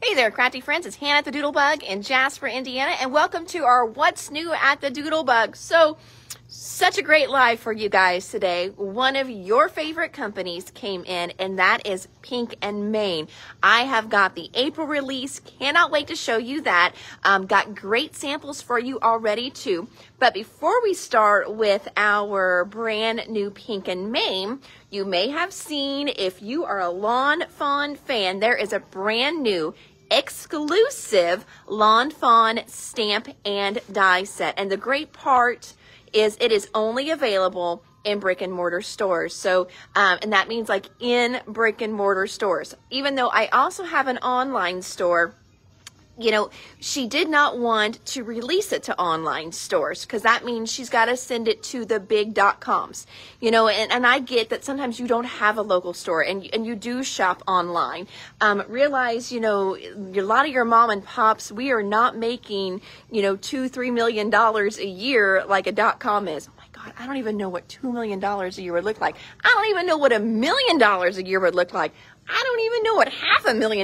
Hey there, crafty friends. It's Hannah at the Doodlebug in Jasper, Indiana, and welcome to our What's New at the Doodlebug. Such a great live for you guys today. One of your favorite companies came in, and that is Pink and Main. I have got the April release. Cannot wait to show you that. Got great samples for you already too. But before we start with our brand new Pink and Main, you may have seen, if you are a Lawn Fawn fan, there is a brand new exclusive Lawn Fawn stamp and die set. And the great part is it is only available in brick and mortar stores. So, and that means like in brick and mortar stores. Even though I also have an online store, you know, she did not want to release it to online stores because that means she's got to send it to the big .coms, you know, and I get that sometimes you don't have a local store and you do shop online. Realize, you know, a lot of your mom and pops, we are not making, you know, $2-3 million a year like a .com is. Oh my God, I don't even know what $2 million a year would look like. I don't even know what $1 million a year would look like. I don't even know what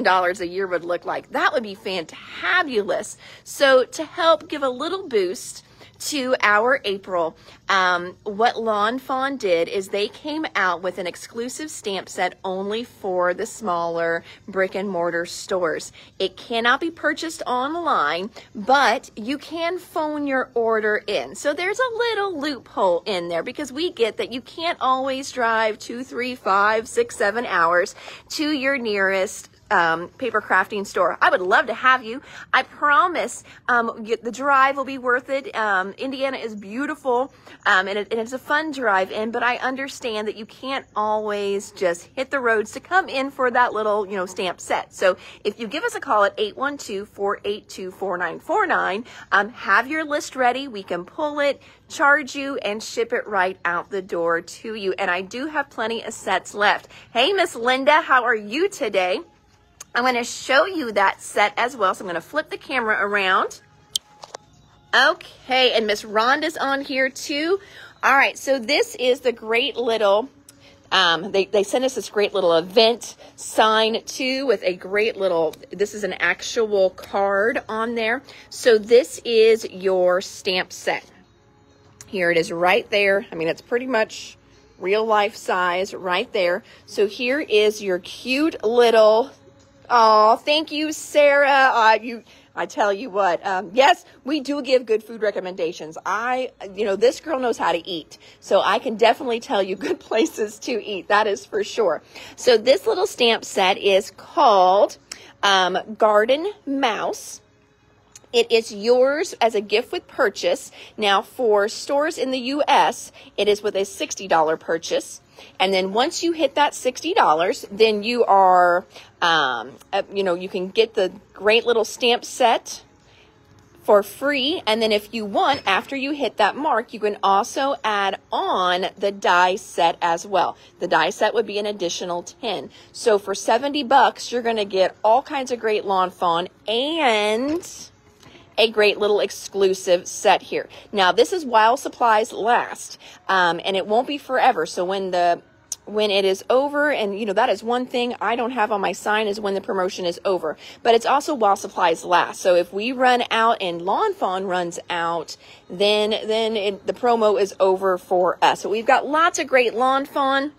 $500,000 a year would look like. That would be fantabulous. So to help give a little boost to our April, what Lawn Fawn did is they came out with an exclusive stamp set only for the smaller brick and mortar stores. It cannot be purchased online, but you can phone your order in. So there's a little loophole in there because we get that you can't always drive 2, 3, 5, 6, 7 hours to your nearest paper crafting store. I would love to have you. I promise the drive will be worth it. Indiana is beautiful and it's a fun drive in, but I understand that you can't always just hit the roads to come in for that little, you know, stamp set. So if you give us a call at 812-482-4949, have your list ready. We can pull it, charge you, and ship it right out the door to you. And I do have plenty of sets left. Hey, Miss Linda, how are you today? I'm going to show you that set as well. So I'm going to flip the camera around. Okay, and Miss Rhonda's on here too. All right, so this is the great little, they sent us this great little event sign too with a great little, this is an actual card on there. So this is your stamp set. Here it is right there. I mean, it's pretty much real life size right there. So here is your cute little, oh, thank you, Sarah. I tell you what, yes, we do give good food recommendations. You know, this girl knows how to eat, so I can definitely tell you good places to eat. That is for sure. So this little stamp set is called Garden Mouse. It is yours as a gift with purchase. Now, for stores in the U.S., it is with a $60 purchase. And then once you hit that $60, then you are, you know, you can get the great little stamp set for free. And then if you want, after you hit that mark, you can also add on the die set as well. The die set would be an additional 10. So for $70, you're going to get all kinds of great Lawn Fawn and a great little exclusive set here. Now, this is while supplies last, and it won't be forever. So when it is over, and you know, that is one thing I don't have on my sign is when the promotion is over, but it's also while supplies last. So if we run out and Lawn Fawn runs out, then the promo is over for us. So we've got lots of great Lawn Fawn.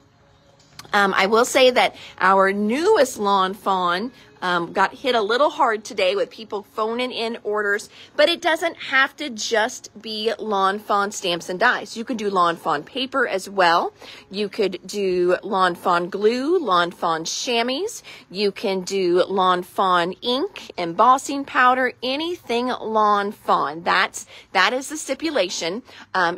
I will say that our newest Lawn Fawn got hit a little hard today with people phoning in orders, but it doesn't have to just be Lawn Fawn stamps and dies. You could do Lawn Fawn paper as well. You could do Lawn Fawn glue, Lawn Fawn chamois. You can do Lawn Fawn ink, embossing powder, anything Lawn Fawn. That is the stipulation,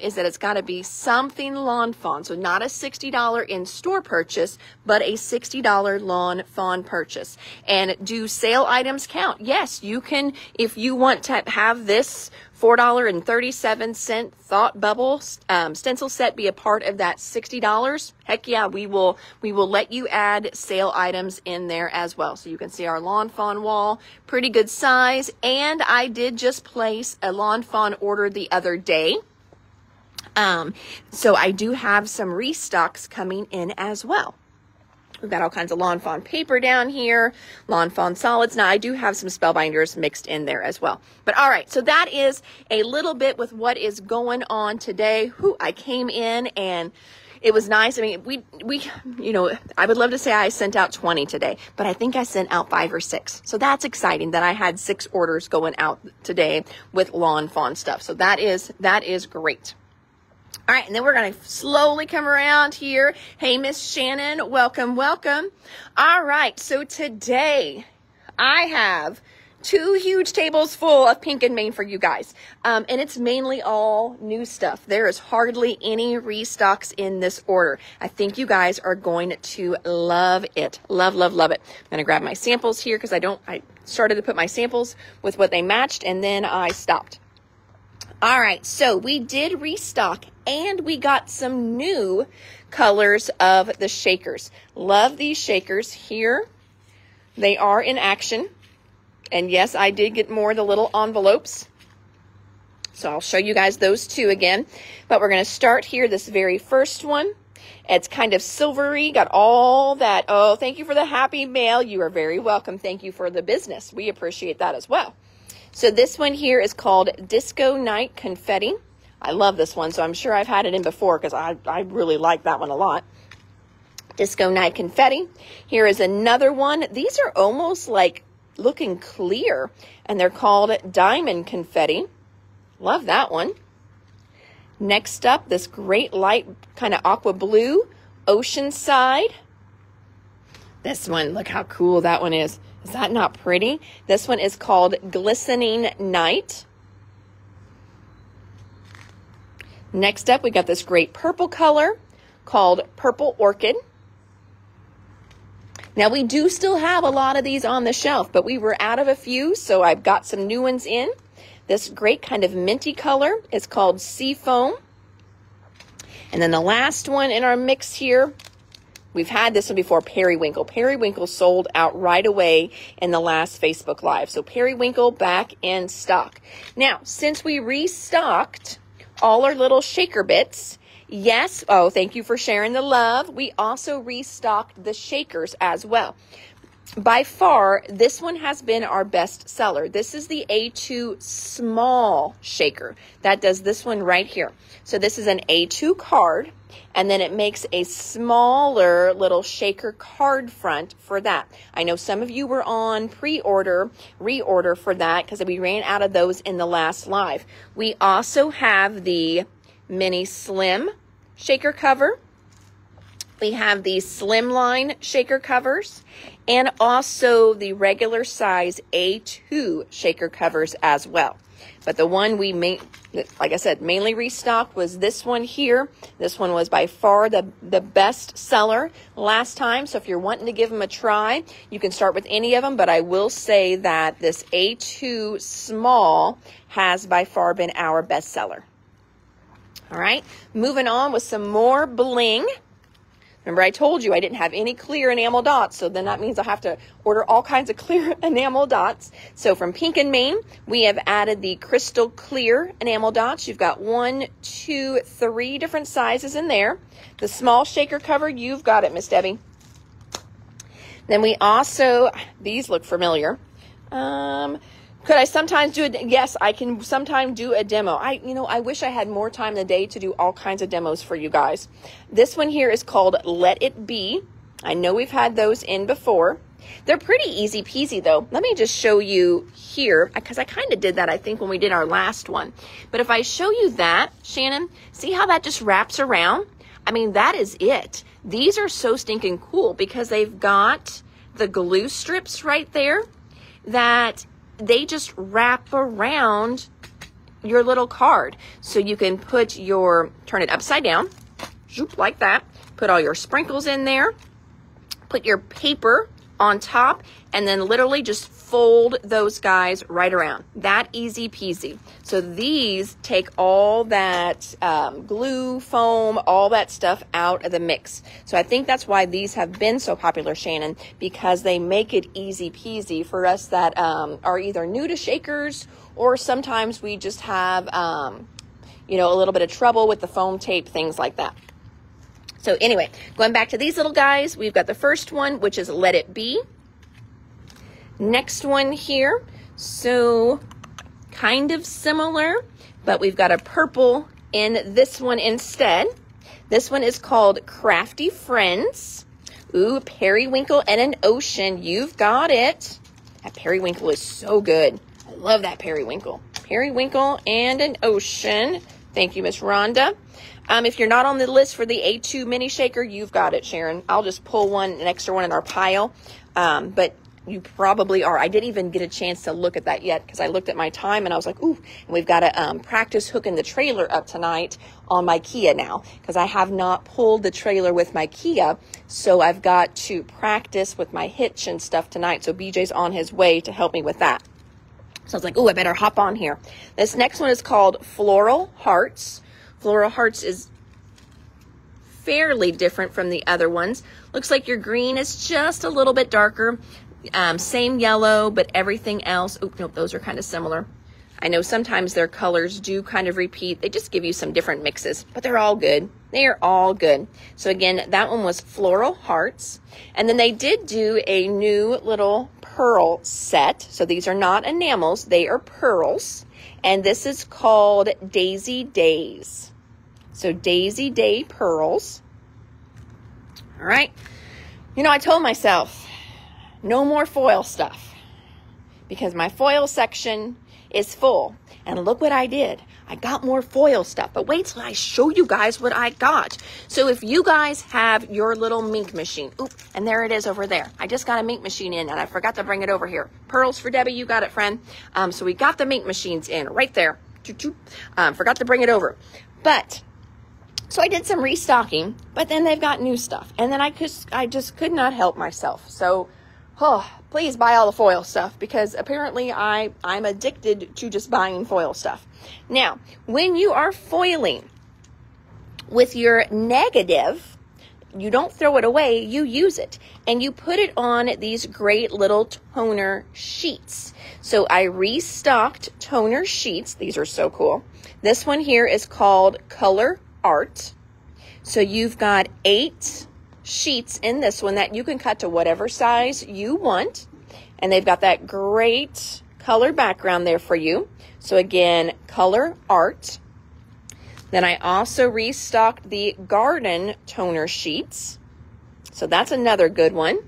is that it's got to be something Lawn Fawn. So not a $60 in-store purchase, but a $60 Lawn Fawn purchase. And do sale items count? Yes, you can. If you want to have this $4.37 Thought Bubble stencil set be a part of that $60, heck yeah, we will let you add sale items in there as well. So you can see our Lawn Fawn wall, pretty good size. And I did just place a Lawn Fawn order the other day. So I do have some restocks coming in as well. We've got all kinds of Lawn Fawn paper down here, Lawn Fawn solids. Now, I do have some Spellbinders mixed in there as well. But all right, so that is a little bit with what is going on today. Whew, I came in and it was nice. I mean, we, you know, I would love to say I sent out 20 today, but I think I sent out 5 or 6. So that's exciting that I had 6 orders going out today with Lawn Fawn stuff. So that is great. All right, and then we're going to slowly come around here. Hey, Miss Shannon, welcome, welcome. All right, so today I have 2 huge tables full of Pink and Main for you guys. And it's mainly all new stuff. There is hardly any restocks in this order. I think you guys are going to love it. Love, love, love it. I'm going to grab my samples here because I started to put my samples with what they matched and then I stopped. All right, so we did restock and we got some new colors of the shakers. Love these shakers here. They are in action. And yes, I did get more of the little envelopes. So I'll show you guys those 2 again. But we're going to start here, this very first one. It's kind of silvery, got all that. Oh, thank you for the happy mail. You are very welcome. Thank you for the business. We appreciate that as well. So this one here is called Disco Night Confetti. I love this one, so I'm sure I've had it in before because I really like that one a lot. Disco Night Confetti. Here is another one. These are almost like looking clear, and they're called Diamond Confetti. Love that one. Next up, this great light kind of aqua blue, Oceanside. This one, look how cool that one is. Is that not pretty? This one is called Glistening Night. Next up, we got this great purple color called Purple Orchid. Now, we do still have a lot of these on the shelf, but we were out of a few, so I've got some new ones in. This great kind of minty color is called Sea Foam. And then the last one in our mix here, we've had this one before, Periwinkle. Periwinkle sold out right away in the last Facebook Live. So Periwinkle back in stock. Now, since we restocked all our little shaker bits, yes, oh, thank you for sharing the love. We also restocked the shakers as well. By far, this one has been our best seller. This is the A2 small shaker. That does this one right here. So this is an A2 card, and then it makes a smaller little shaker card front for that. I know some of you were on reorder for that because we ran out of those in the last live. We also have the mini slim shaker cover. We have the slimline shaker covers and also the regular size A2 shaker covers as well. But the one we like I said, mainly restocked was this one here. This one was by far the best seller last time. So if you're wanting to give them a try, you can start with any of them. But I will say that this A2 small has by far been our best seller. All right, moving on with some more bling. Remember, I told you I didn't have any clear enamel dots, so then that means I'll have to order all kinds of clear enamel dots. So from Pink and Main, we have added the crystal clear enamel dots. You've got 1, 2, 3 different sizes in there. The small shaker cover, you've got it, Miss Debbie. Then we also, these look familiar. Could I sometimes do it? Yes, I can sometimes do a demo. I wish I had more time in the day to do all kinds of demos for you guys. This one here is called Let It Be. I know we've had those in before. They're pretty easy peasy though. Let me just show you here, because I kind of did that, I think, when we did our last one. But if I show you that, Shannon, see how that just wraps around? I mean, that is it. These are so stinking cool because they've got the glue strips right there that they just wrap around your little card. So you can put turn it upside down, zoop, like that, put all your sprinkles in there, put your paper on top, and then literally just fold those guys right around. That easy peasy. So these take all that glue, foam, all that stuff out of the mix. So I think that's why these have been so popular, Shannon, because they make it easy peasy for us that are either new to shakers, or sometimes we just have, a little bit of trouble with the foam tape, things like that. So anyway, going back to these little guys, we've got the first one, which is Let It Be. Next one here, so kind of similar, but we've got a purple in this one instead. This one is called Crafty Friends. Ooh, periwinkle and an ocean. You've got it. That periwinkle is so good. I love that periwinkle. Periwinkle and an ocean. Thank you, Miss Rhonda. If you're not on the list for the A2 mini shaker, you've got it, Sharon. I'll just pull an extra one in our pile. But you probably are. I didn't even get a chance to look at that yet because I looked at my time and I was like, ooh, and we've got to practice hooking the trailer up tonight on my Kia now because I have not pulled the trailer with my Kia. So I've got to practice with my hitch and stuff tonight. So BJ's on his way to help me with that. So I was like, ooh, I better hop on here. This next one is called Floral Hearts. Floral Hearts is fairly different from the other ones. Looks like your green is just a little bit darker. Same yellow, but everything else, oh, nope, those are kind of similar. I know sometimes their colors do kind of repeat. They just give you some different mixes, but they're all good. They are all good. So again, that one was Floral Hearts. And then they did do a new little pearl set. So these are not enamels, they are pearls. And this is called Daisy Days. So Daisy Day pearls. All right. You know, I told myself no more foil stuff because my foil section is full. And look what I did. I got more foil stuff, but wait till I show you guys what I got. So if you guys have your little mink machine, oop, and there it is over there. I just got a mink machine in and I forgot to bring it over here. Pearls for Debbie, you got it, friend. So we got the mink machines in right there. Forgot to bring it over. But so I did some restocking, but then they've got new stuff. And then I just could not help myself. So, please buy all the foil stuff because apparently I'm addicted to just buying foil stuff. Now, when you are foiling with your negative, you don't throw it away, you use it. And you put it on these great little toner sheets. So I restocked toner sheets. These are so cool. This one here is called Color Art. So you've got 8 sheets in this one that you can cut to whatever size you want. And they've got that great color background there for you. So again, Color Art. Then I also restocked the Garden toner sheets. So that's another good one.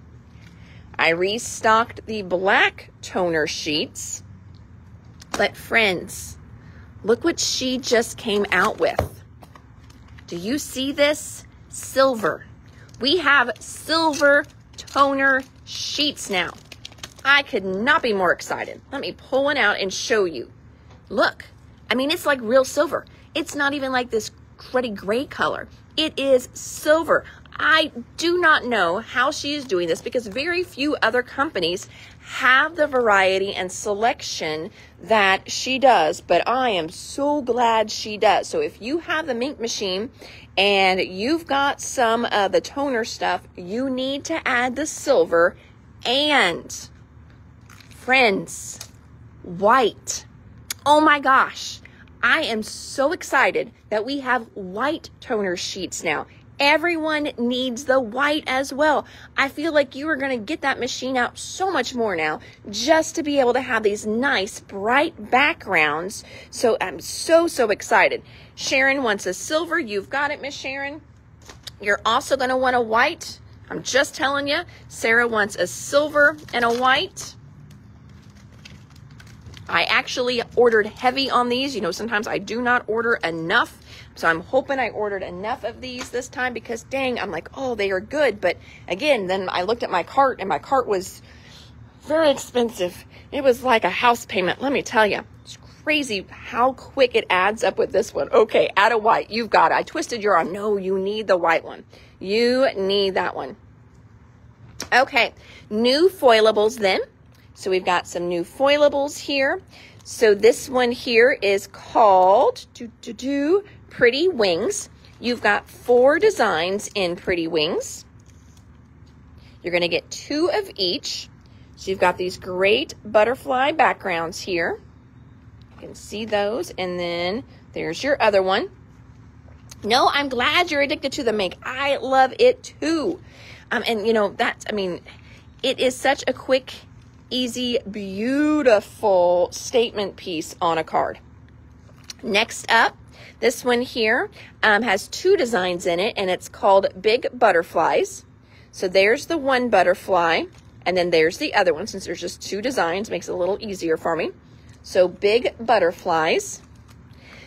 I restocked the black toner sheets. But friends, look what she just came out with. Do you see this? Silver. We have silver toner sheets now. I could not be more excited. Let me pull one out and show you. Look, I mean, it's like real silver. It's not even like this cruddy gray color. It is silver. I do not know how she is doing this because very few other companies have the variety and selection that she does, but I am so glad she does. So if you have the mink machine and you've got some of the toner stuff, you need to add the silver and, friends, white. Oh my gosh, I am so excited that we have white toner sheets now. Everyone needs the white as well. I feel like you are going to get that machine out so much more now just to be able to have these nice bright backgrounds. So I'm so excited. Sharon wants a silver. You've got it, Miss Sharon. You're also going to want a white. I'm just telling you. Sarah wants a silver and a white. I actually ordered heavy on these. You know, sometimes I do not order enough. So I'm hoping I ordered enough of these this time because dang, I'm like, oh, they are good. But again, then I looked at my cart and my cart was very expensive. It was like a house payment. Let me tell you, it's crazy how quick it adds up with this one. Okay, add a white. You've got it. I twisted your arm. No, you need the white one. You need that one. Okay, new foilables then. So we've got some new foilables here. So this one here is called Pretty Wings. You've got 4 designs in Pretty Wings. You're going to get 2 of each. So you've got these great butterfly backgrounds here. You can see those. And then there's your other one. No, I'm glad you're addicted to the mink. I love it too. And you know, it is such a quick, easy, beautiful statement piece on a card. Next up, this one here has 2 designs in it, and it's called Big Butterflies. So there's the one butterfly, and then there's the other one. Since there's just 2 designs, makes it a little easier for me. So Big Butterflies.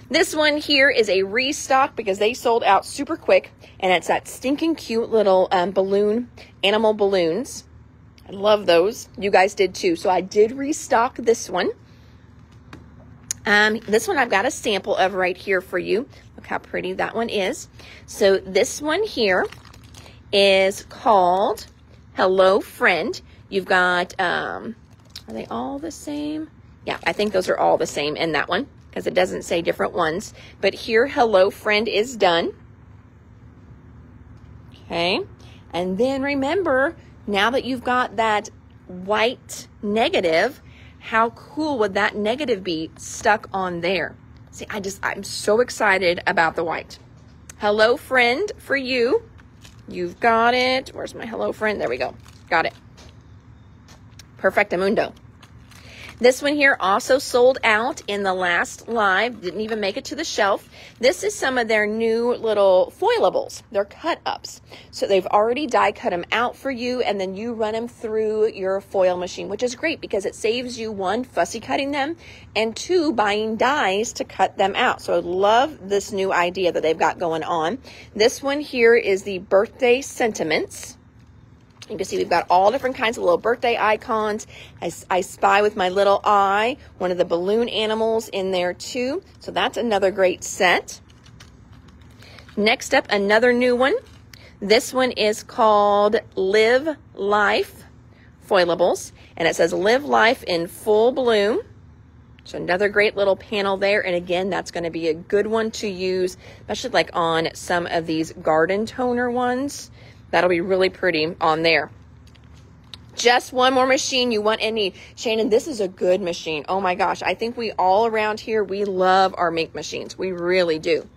This one here is a restock because they sold out super quick, and it's that stinking cute little animal balloons. I love those. You guys did too. So I did restock this one. This one I've got a sample of right here for you. Look how pretty that one is. So this one here is called Hello Friend. You've got, are they all the same? Yeah, I think those are all the same in that one, because it doesn't say different ones. But here, Hello Friend is done. Okay. And then remember, now that you've got that white negative, how cool would that negative be stuck on there? See, I'm so excited about the white. Hello Friend for you. You've got it. Where's my Hello Friend? There we go. Got it. Perfectamundo. This one here also sold out in the last live. Didn't even make it to the shelf. This is some of their new little foilables. They're cut ups. So they've already die cut them out for you, and then you run them through your foil machine, which is great because it saves you 1, fussy cutting them, and 2, buying dies to cut them out. So I love this new idea that they've got going on. This one here is the Birthday Sentiments. You can see we've got all different kinds of little birthday icons. I spy with my little eye one of the balloon animals in there too. So that's another great set. Next up, another new one. This one is called Live Life Foilables. And it says Live Life in Full Bloom. So another great little panel there. And again, that's going to be a good one to use, especially like on some of these garden toner ones. That'll be really pretty on there. Just one more machine you want and need. Shannon, this is a good machine. Oh my gosh. I think we all around here, we love our mink machines. We really do.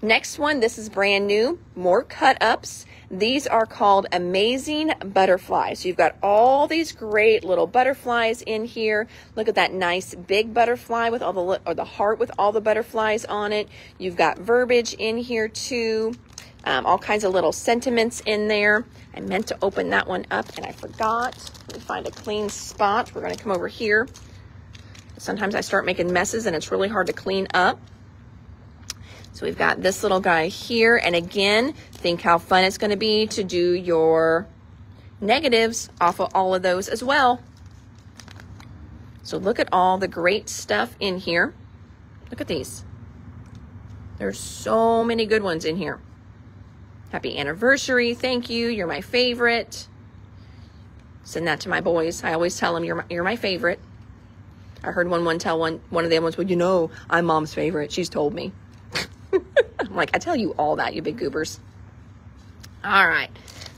Next one, this is brand new. More cut ups. These are called Amazing Butterflies. So you've got all these great little butterflies in here. Look at that nice big butterfly with all the heart with all the butterflies on it. You've got verbiage in here too. All kinds of little sentiments in there. I meant to open that one up and I forgot. Let me find a clean spot. We're going to come over here. Sometimes I start making messes and it's really hard to clean up. So we've got this little guy here. And again, think how fun it's going to be to do your negatives off of all of those as well. So look at all the great stuff in here. Look at these. There's so many good ones in here. Happy anniversary. Thank you. You're my favorite. Send that to my boys. I always tell them you're my favorite. I heard one tell one of them once, well, you know, I'm mom's favorite. She's told me. I'm like, I tell you all that, you big goobers. All right.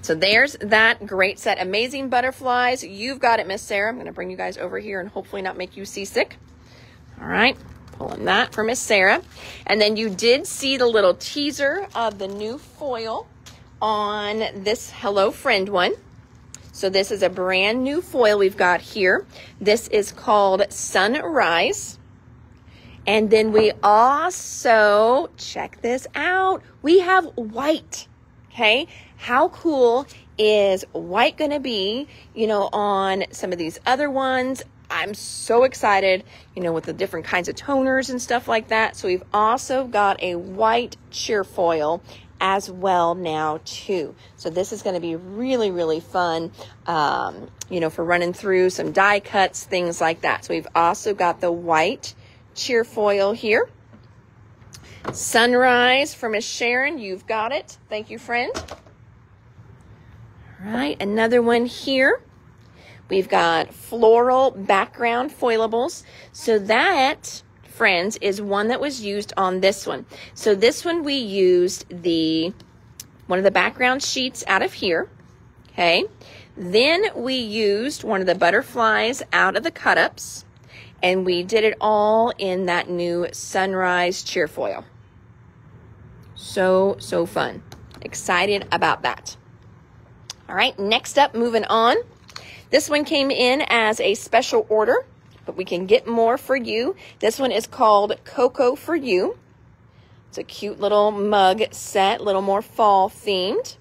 So there's that great set. Amazing Butterflies. You've got it, Miss Sarah. I'm going to bring you guys over here and hopefully not make you seasick. All right. Pulling that for Miss Sarah. And then you did see the little teaser of the new foil on this Hello Friend one. So this is a brand new foil we've got here. This is called Sunrise. And then we also, check this out, we have white. Okay, how cool is white going to be, you know, on some of these other ones? I'm so excited, you know, with the different kinds of toners and stuff like that. So we've also got a white cheer foil as well now too. So this is going to be really, really fun, you know, for running through some die cuts, things like that. So we've also got the white cheer foil here. Sunrise for Miss Sharon. You've got it. Thank you, friend. All right, another one here. We've got floral background foilables. So that, friends, is one that was used on this one. So this one we used one of the background sheets out of here. Okay. Then we used one of the butterflies out of the cut-ups. And we did it all in that new Sunrise cheer foil. So fun. Excited about that. All right, next up, moving on. This one came in as a special order, but we can get more for you. This one is called Cocoa for You. It's a cute little mug set, a little more fall themed.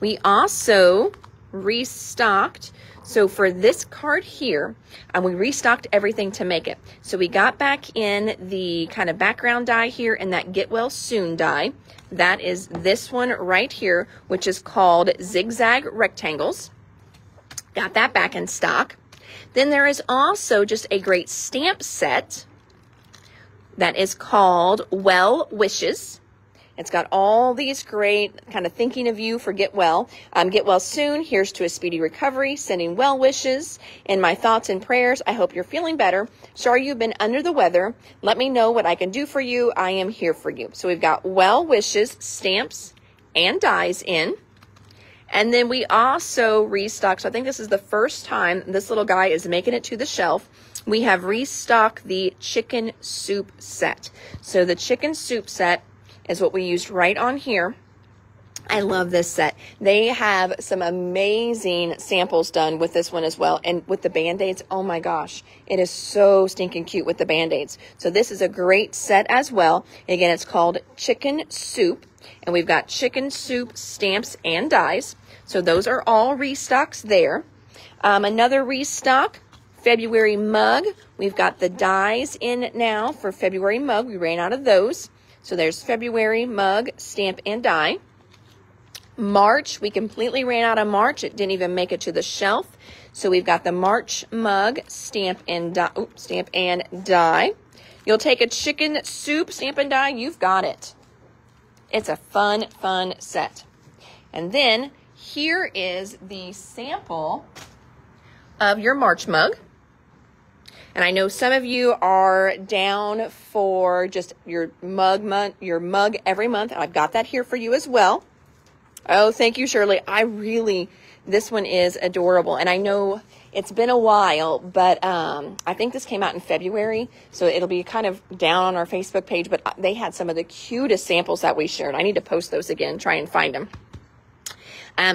We also restocked. So for this card here, we restocked everything to make it. So we got back in the kind of background die here and that Get Well Soon die. That is this one right here, which is called Zigzag Rectangles. Got that back in stock. Then there is also just a great stamp set that is called Well Wishes. It's got all these great kind of thinking of you for get well. Get well soon. Here's to a speedy recovery. Sending well wishes. In my thoughts and prayers, I hope you're feeling better. Sorry you've been under the weather. Let me know what I can do for you. I am here for you. So we've got well wishes, stamps, and dies in. And then we also restocked. So I think this is the first time this little guy is making it to the shelf. We have restocked the chicken soup set. So the chicken soup set is what we used right on here. I love this set. They have some amazing samples done with this one as well. And with the Band-Aids, oh my gosh, it is so stinking cute with the Band-Aids. So this is a great set as well. Again, it's called Chicken Soup. And we've got chicken soup, stamps, and dies. So those are all restocks there. Another restock, February mug. We've got the dies in now for February mug. We ran out of those. So there's February mug, stamp, and die. March, we completely ran out of March. It didn't even make it to the shelf. So we've got the March mug, stamp, and die. You'll take a chicken soup, stamp, and die. You've got it. It's a fun set. And then here is the sample of your March mug. And I know some of you are down for just your mug every month. I've got that here for you as well. Oh, thank you, Shirley. This one is adorable. And I know it's been a while, but I think this came out in February. So it'll be kind of down on our Facebook page, but they had some of the cutest samples that we shared. I need to post those again, try and find them.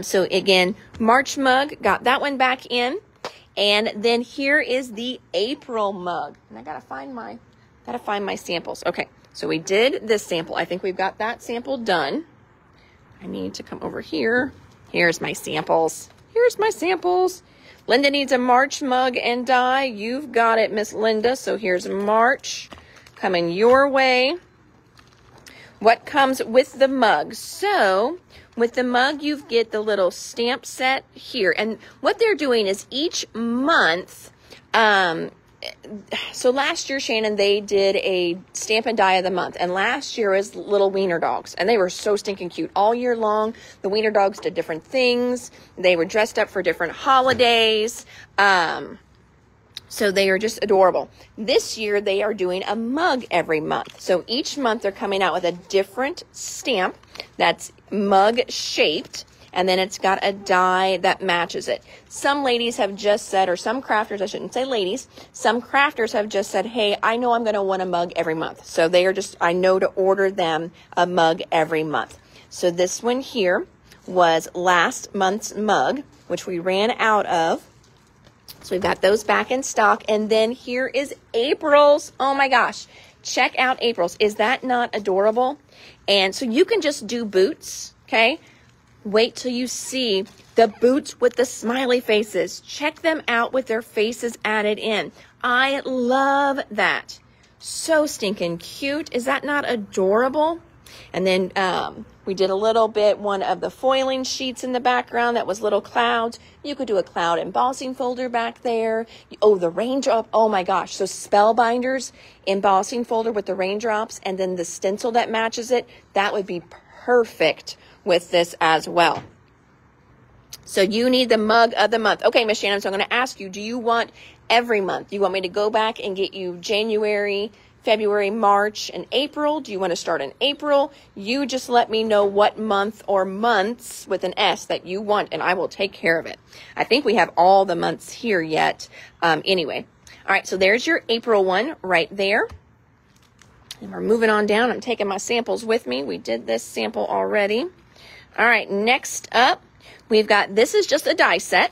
So again, March mug, got that one back in. And then here is the April mug. And I gotta find my samples. Okay, so we did this sample. I think we've got that sample done. I need to come over here. Here's my samples. Linda needs a March mug and die. You've got it, Miss Linda. So here's March coming your way. What comes with the mug? So with the mug, you get the little stamp set here. And what they're doing is each month, so last year, Shannon, they did a stamp and die of the month. And last year was little wiener dogs. And they were so stinking cute all year long. The wiener dogs did different things. They were dressed up for different holidays. So they are just adorable. This year, they are doing a mug every month. So each month, they're coming out with a different stamp that's mug shaped. And then it's got a die that matches it. Some ladies have just said, or some crafters, I shouldn't say ladies, some crafters have just said, hey, I know I'm going to want a mug every month. So they are just, I know to order them a mug every month. So this one here was last month's mug, which we ran out of. So we've got those back in stock. And then here is April's. Oh my gosh. Check out April's. Is that not adorable? And so you can just do boots, okay? Wait till you see the boots with the smiley faces. Check them out with their faces added in. I love that. So stinking cute. Is that not adorable? And then we did a little bit, one of the foiling sheets in the background that was little clouds. You could do a cloud embossing folder back there. Oh, the raindrop. Oh my gosh. So Spellbinders embossing folder with the raindrops and then the stencil that matches it. That would be perfect with this as well. So you need the mug of the month. Okay, Miss Shannon, so I'm going to ask you, do you want every month? You want me to go back and get you January, February, March, and April? Do you want to start in April? You just let me know what month or months with an S that you want, and I will take care of it. I think we have all the months here yet. Anyway, all right, so there's your April one right there. And we're moving on down. I'm taking my samples with me. We did this sample already. All right, next up, we've got, this is just a die set.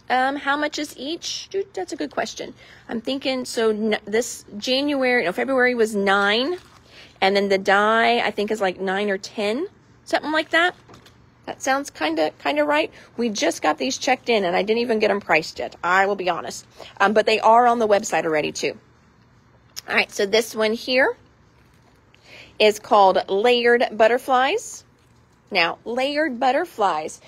How much is each? Dude, that's a good question. I'm thinking, so this February was 9. And then the die, I think, is like 9 or 10, something like that. That sounds kind of right. We just got these checked in, and I didn't even get them priced yet. I will be honest. But they are on the website already, too. All right, so this one here is called Layered Butterflies. Now, layered butterflies.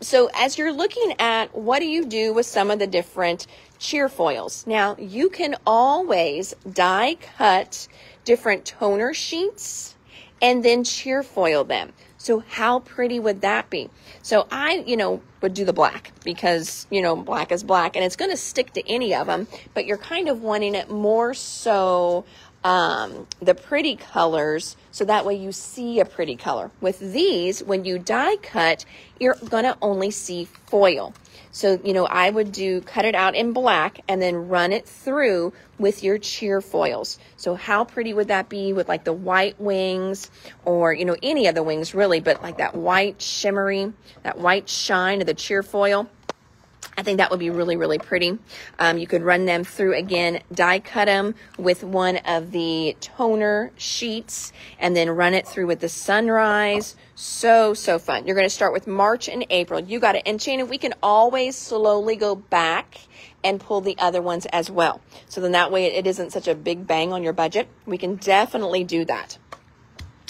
So as you're looking at what do you do with some of the different cheer foils. Now, you can always die cut different toner sheets and then cheer foil them. So how pretty would that be? So I, would do the black because, black is black and it's going to stick to any of them, but you're kind of wanting it more so the pretty colors, so that way you see a pretty color. With these, when you die cut, you're gonna only see foil. So, I would cut it out in black and then run it through with your cheer foils. So how pretty would that be with like the white wings or, any of the wings really, but like that white shimmery, that white shine of the cheer foil. I think that would be really, really pretty. You could run them through again, die cut them with one of the toner sheets and then run it through with the sunrise. So fun. You're going to start with March and April. You got it. And Shannon, we can always slowly go back and pull the other ones as well. So then that way it isn't such a big bang on your budget. We can definitely do that.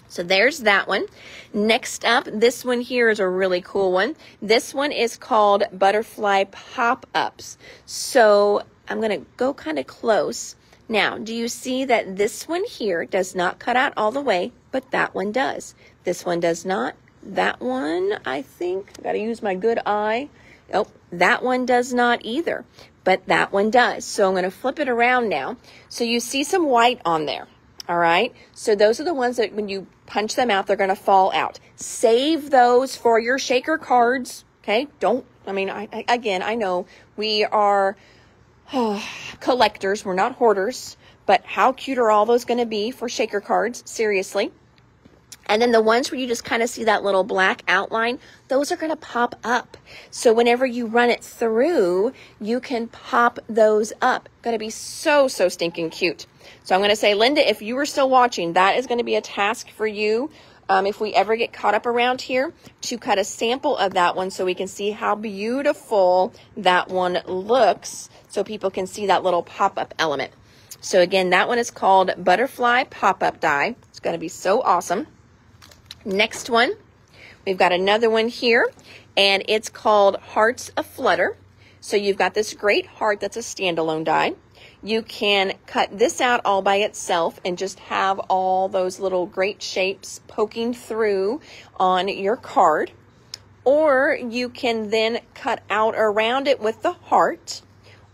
So there's that one. Next up, this one here is a really cool one. This one is called Butterfly Pop-Ups. So I'm going to go kind of close. Now, do you see that this one here does not cut out all the way, but that one does. This one does not. That one, I think, I got to use my good eye. Oh, that one does not either, but that one does. So I'm going to flip it around now. So you see some white on there. All right, so those are the ones that when you punch them out, they're going to fall out. Save those for your shaker cards, okay? I know we are collectors. We're not hoarders, but how cute are all those going to be for shaker cards? Seriously. And then the ones where you just kind of see that little black outline, those are going to pop up. So whenever you run it through, you can pop those up. Going to be so stinking cute. So I'm going to say, Linda, if you were still watching, that is going to be a task for you. If we ever get caught up around here, to cut a sample of that one so we can see how beautiful that one looks, so people can see that little pop-up element. So again, that one is called Butterfly Pop-Up Die. It's going to be so awesome. Next one, we've got another one here, and it's called Hearts Aflutter. So you've got this great heart that's a standalone die. You can cut this out all by itself and just have all those little great shapes poking through on your card. Or you can then cut out around it with the heart.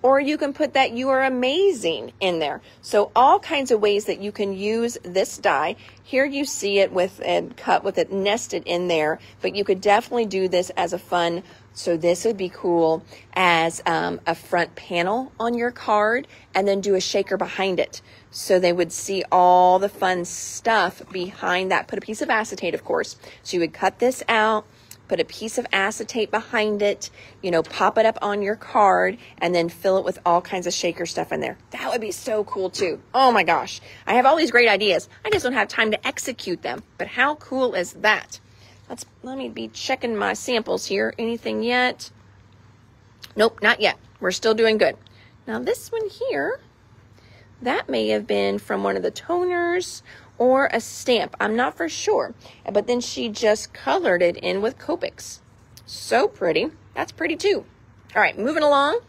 Or you can put that "You Are Amazing" in there. So all kinds of ways that you can use this die. Here you see it with and cut with it nested in there, but you could definitely do this as a fun. So this would be cool as a front panel on your card, and then do a shaker behind it. So they would see all the fun stuff behind that. Put a piece of acetate, of course. So you would cut this out, put a piece of acetate behind it, pop it up on your card, and then fill it with all kinds of shaker stuff in there. That would be so cool too. Oh my gosh. I have all these great ideas. I just don't have time to execute them. But how cool is that? Let me be checking my samples here. Anything yet? Nope, not yet. We're still doing good. Now this one here, that may have been from one of the toners or a stamp. I'm not for sure. But then she just colored it in with Copics. So pretty. That's pretty too. All right, moving along.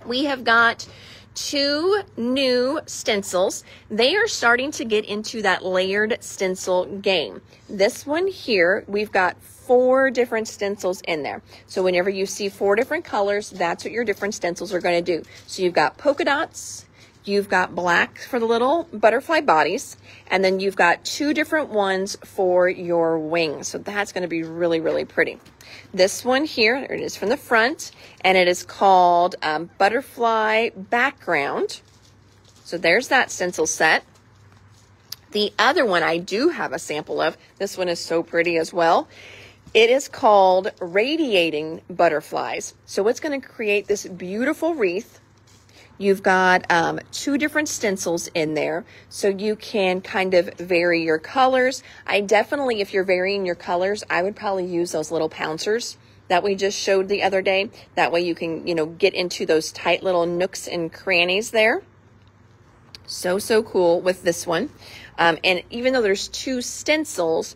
We have got 2 new stencils. They are starting to get into that layered stencil game. This one here, we've got 4 different stencils in there. So whenever you see 4 different colors, that's what your different stencils are going to do. So you've got polka dots, you've got black for the little butterfly bodies, and then you've got 2 different ones for your wings. So that's going to be really, really pretty. This one here, it is from the front, and it is called Butterfly Background. So there's that stencil set. The other one I do have a sample of. This one is so pretty as well. It is called Radiating Butterflies. So it's going to create this beautiful wreath. You've got 2 different stencils in there, so you can kind of vary your colors. I definitely, if you're varying your colors, I would probably use those little pouncers that we just showed the other day. That way you can, you know, get into those tight little nooks and crannies there. So cool with this one. And even though there's 2 stencils,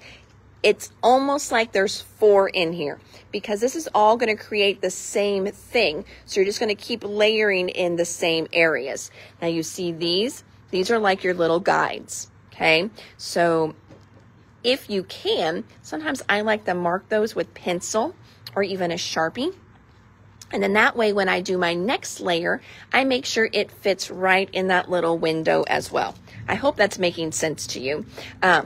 it's almost like there's 4 in here because this is all going to create the same thing. So you're just going to keep layering in the same areas. Now you see these are like your little guides. Okay. So if you can, sometimes I like to mark those with pencil or even a Sharpie. And then that way, when I do my next layer, I make sure it fits right in that little window as well. I hope that's making sense to you.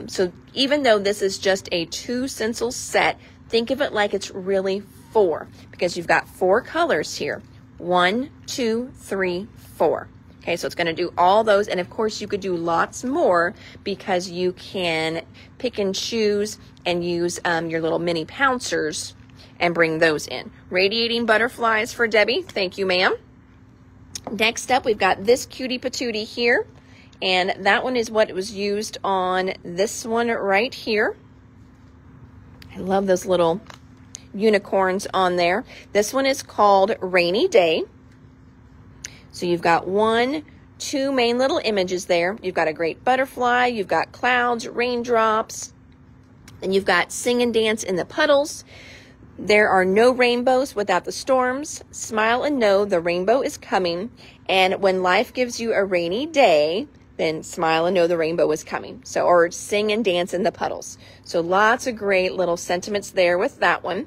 So even though this is just a 2 stencil set, think of it like it's really 4 because you've got 4 colors here. 1, 2, 3, 4. Okay, so it's going to do all those. And of course, you could do lots more because you can pick and choose and use your little mini pouncers and bring those in. Radiating Butterflies for Debbie. Thank you, ma'am. Next up, we've got this cutie patootie here. And that one is what was used on this one right here. I love those little unicorns on there. This one is called Rainy Day. So you've got 1, 2 main little images there. You've got a great butterfly. You've got clouds, raindrops. And you've got sing and dance in the puddles. There are no rainbows without the storms. Smile and know the rainbow is coming. And when life gives you a rainy day, then smile and know the rainbow is coming. So, or sing and dance in the puddles. So lots of great little sentiments there with that one.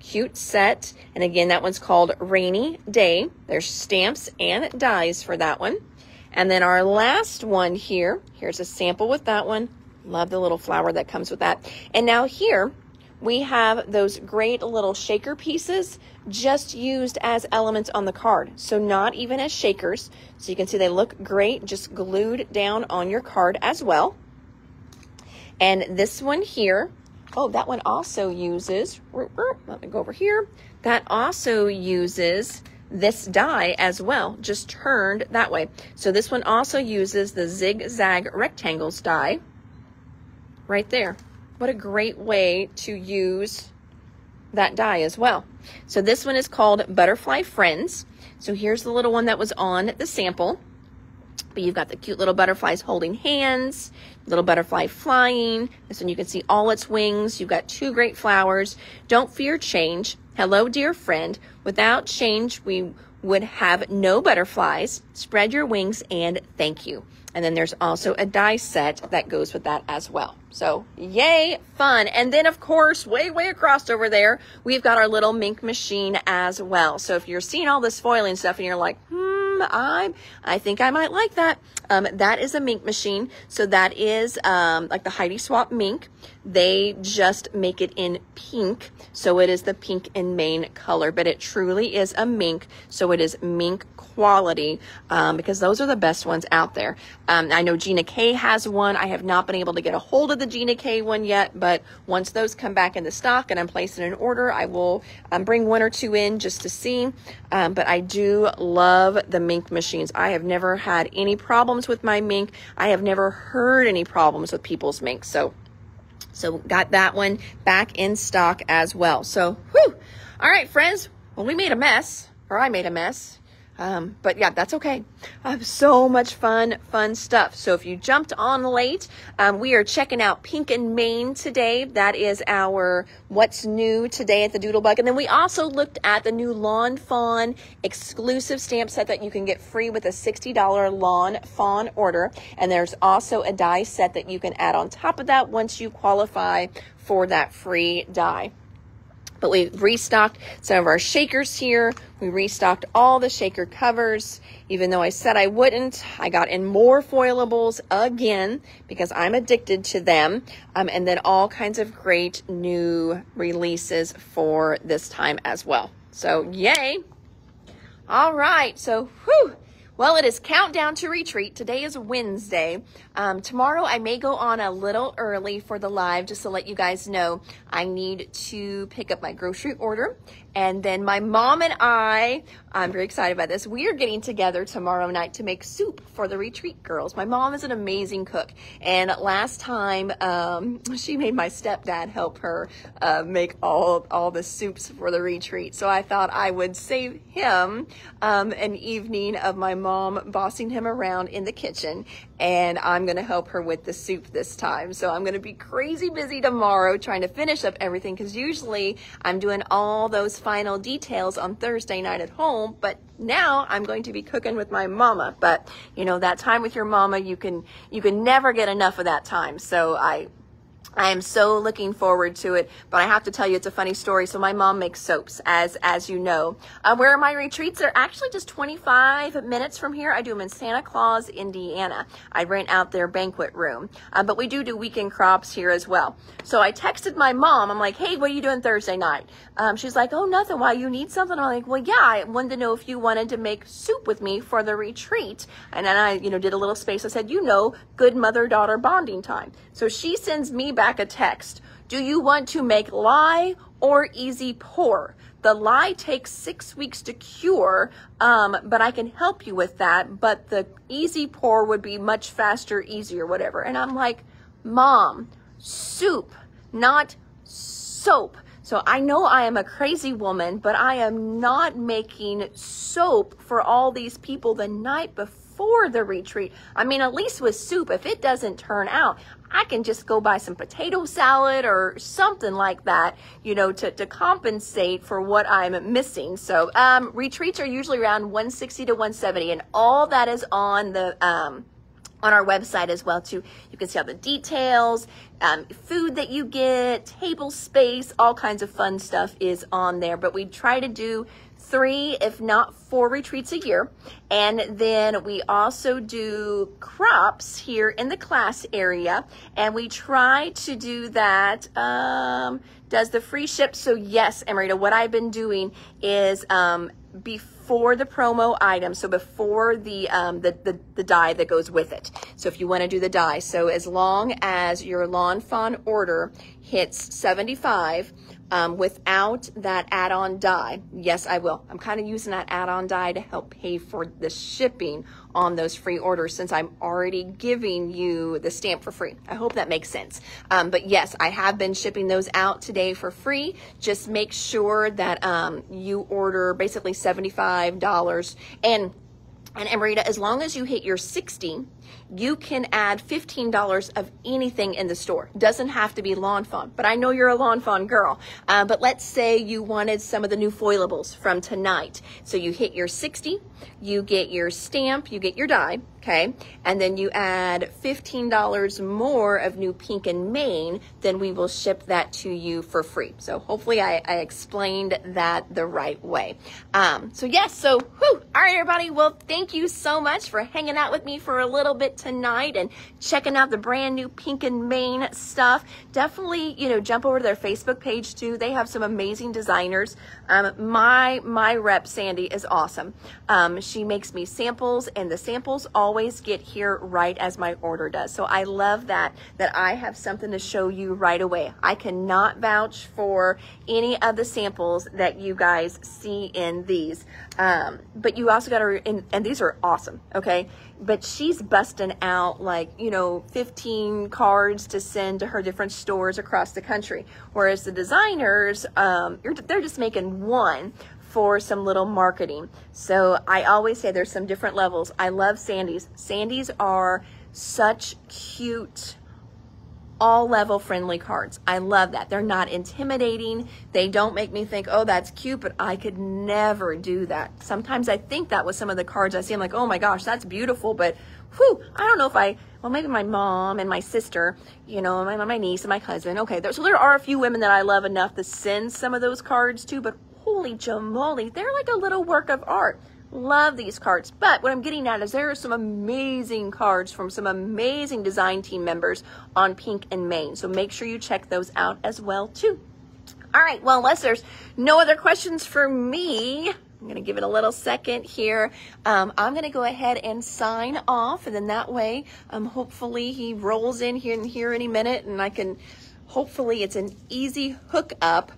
Cute set. And again, that one's called Rainy Day. There's stamps and dies for that one. And then our last one here, here's a sample with that one. Love the little flower that comes with that. And now here, we have those great little shaker pieces just used as elements on the card. So not even as shakers. So you can see they look great, just glued down on your card as well. And this one here, oh, that one also uses, let me go over here. That also uses this die as well, just turned that way. So this one also uses the zigzag rectangles die right there. What a great way to use that die as well. So this one is called Butterfly Friends. So here's the little one that was on the sample. But you've got the cute little butterflies holding hands, little butterfly flying. This one you can see all its wings. You've got 2 great flowers. Don't fear change. Hello, dear friend. Without change, we would have no butterflies. Spread your wings and thank you. And then there's also a die set that goes with that as well. So yay, fun. And then of course, way across over there, we've got our little Mink machine as well. So if you're seeing all this foiling stuff and you're like, I think I might like that. That is a Mink machine. So that is like the Heidi Swap Mink. They just make it in pink. So it is the pink and main color, but it truly is a Mink. So it is Mink quality because those are the best ones out there. I know Gina K has one. I have not been able to get a hold of the Gina K one yet, but once those come back into stock and I'm placing an order, I will bring 1 or 2 in just to see. But I do love the Mink machines. I have never had any problems with my Mink. I have never heard any problems with people's Minks. So got that one back in stock as well. So, whew. All right, friends. Well, we made a mess, or I made a mess. But yeah, that's okay. I have so much fun stuff. So if you jumped on late, we are checking out Pink and Main today. That is our what's new today at the Doodlebug. And then we also looked at the new Lawn Fawn exclusive stamp set that you can get free with a $60 Lawn Fawn order. And there's also a die set that you can add on top of that once you qualify for that free die. But we restocked some of our shakers here. We restocked all the shaker covers. Even though I said I wouldn't, I got in more foilables again because I'm addicted to them. And then all kinds of great new releases for this time as well. So yay. All right. So Well, it is countdown to retreat. Today is Wednesday. Tomorrow I may go on a little early for the live, just to let you guys know. I need to pick up my grocery order. And then my mom and I'm very excited about this. We are getting together tomorrow night to make soup for the retreat girls. My mom is an amazing cook. And last time, she made my stepdad help her make all the soups for the retreat. So I thought I would save him an evening of my mom bossing him around in the kitchen. And I'm going to help her with the soup this time. So I'm going to be crazy busy tomorrow trying to finish up everything, because usually I'm doing all those final details on Thursday night at home, but now I'm going to be cooking with my mama. But you know, that time with your mama, you can never get enough of that time. So I am so looking forward to it. But I have to tell you, it's a funny story. So my mom makes soaps, as you know. Where are my retreats? They're actually just 25 minutes from here. I do them in Santa Claus, Indiana. I rent out their banquet room. But we do weekend crops here as well. So I texted my mom. I'm like, hey, what are you doing Thursday night? She's like, oh, nothing. Why, you need something? I'm like, well, yeah, I wanted to know if you wanted to make soup with me for the retreat. And then I, did a little space. I said, good mother-daughter bonding time. So she sends me back a text. Do you want to make lye or easy pour? The lye takes 6 weeks to cure, but I can help you with that. But the easy pour would be much faster, easier, whatever. And I'm like, Mom, soup, not soap. So I know I am a crazy woman, but I am not making soap for all these people the night before the retreat. I mean, at least with soup, if it doesn't turn out, I can just go buy some potato salad or something like that, to compensate for what I'm missing. So retreats are usually around 160 to 170, and all that is on the on our website as well too. You can see all the details, food that you get, table space, all kinds of fun stuff is on there. But we try to do 3, if not 4 retreats a year. And then we also do crops here in the class area. And we try to do that, does the free ship. So yes, Emerita, what I've been doing is before the promo item, so before the dye that goes with it. So if you want to do the dye, so as long as your Lawn Fawn order hits 75 without that add-on dye, yes, I will. I'm kind of using that add-on dye to help pay for the shipping on those free orders, since I'm already giving you the stamp for free. I hope that makes sense. But yes, I have been shipping those out today for free. Just make sure that you order basically $75. And Emerita, as long as you hit your 60, you can add $15 of anything in the store. Doesn't have to be Lawn Fawn, but I know you're a Lawn Fawn girl. But let's say you wanted some of the new foilables from tonight. So you hit your 60, you get your stamp, you get your dye, okay? And then you add $15 more of new pink and Maine, then we will ship that to you for free. So hopefully I explained that the right way. So yes, so whew. All right, everybody. Well, thank you so much for hanging out with me for a little bit tonight and checking out the brand new pink and Maine stuff. Definitely, jump over to their Facebook page too. They have some amazing designers. My rep, Sandy, is awesome. She makes me samples, and the samples always get here right as my order does. So I love that I have something to show you right away. I cannot vouch for any of the samples that you guys see in these. But you also got to, and these are awesome, okay? But she's busting out 15 cards to send to her different stores across the country. Whereas the designers, they're just making one for some little marketing. So I always say there's some different levels. I love Sandy's. Sandy's are such cute, all level friendly cards. I love that. They're not intimidating. They don't make me think, oh, that's cute, but I could never do that. Sometimes I think that with some of the cards I see. I'm like, oh my gosh, that's beautiful, but whew, I don't know if well, maybe my mom and my sister, my niece and my cousin. Okay, so there are a few women that I love enough to send some of those cards to, but holy jamoli, they're like a little work of art. Love these cards. But what I'm getting at is there are some amazing cards from some amazing design team members on Pink and Maine. So make sure you check those out as well too. All right, well, unless there's no other questions for me, I'm going to give it a little second here. I'm going to go ahead and sign off, and then that way, hopefully he rolls in here any minute, and I can, hopefully it's an easy hookup.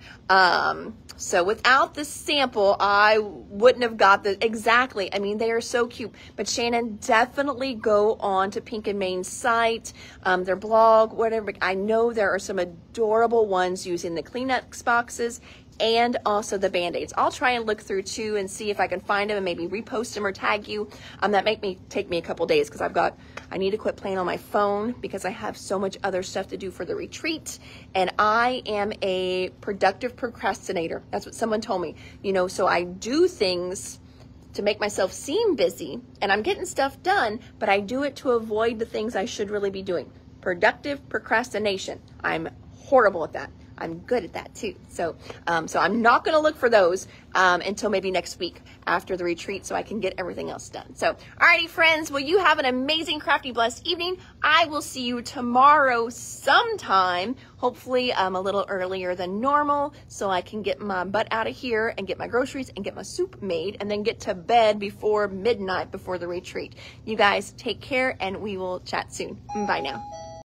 So without the sample, I wouldn't have got the, exactly. I mean, they are so cute. But Shannon, definitely go on to Pink and Main's site, their blog, whatever. I know there are some adorable ones using the Kleenex boxes and also the Band-Aids. I'll try and look through too and see if I can find them and maybe repost them or tag you. That take me a couple days because I need to quit playing on my phone because I have so much other stuff to do for the retreat. And I am a productive procrastinator. That's what someone told me. You know, so I do things to make myself seem busy and I'm getting stuff done, but I do it to avoid the things I should really be doing. Productive procrastination. I'm horrible at that. I'm good at that too. So I'm not going to look for those until maybe next week after the retreat so I can get everything else done. So, alrighty friends, well, you have an amazing, crafty, blessed evening. I will see you tomorrow sometime, hopefully a little earlier than normal so I can get my butt out of here and get my groceries and get my soup made and then get to bed before midnight before the retreat. You guys take care and we will chat soon. Bye now.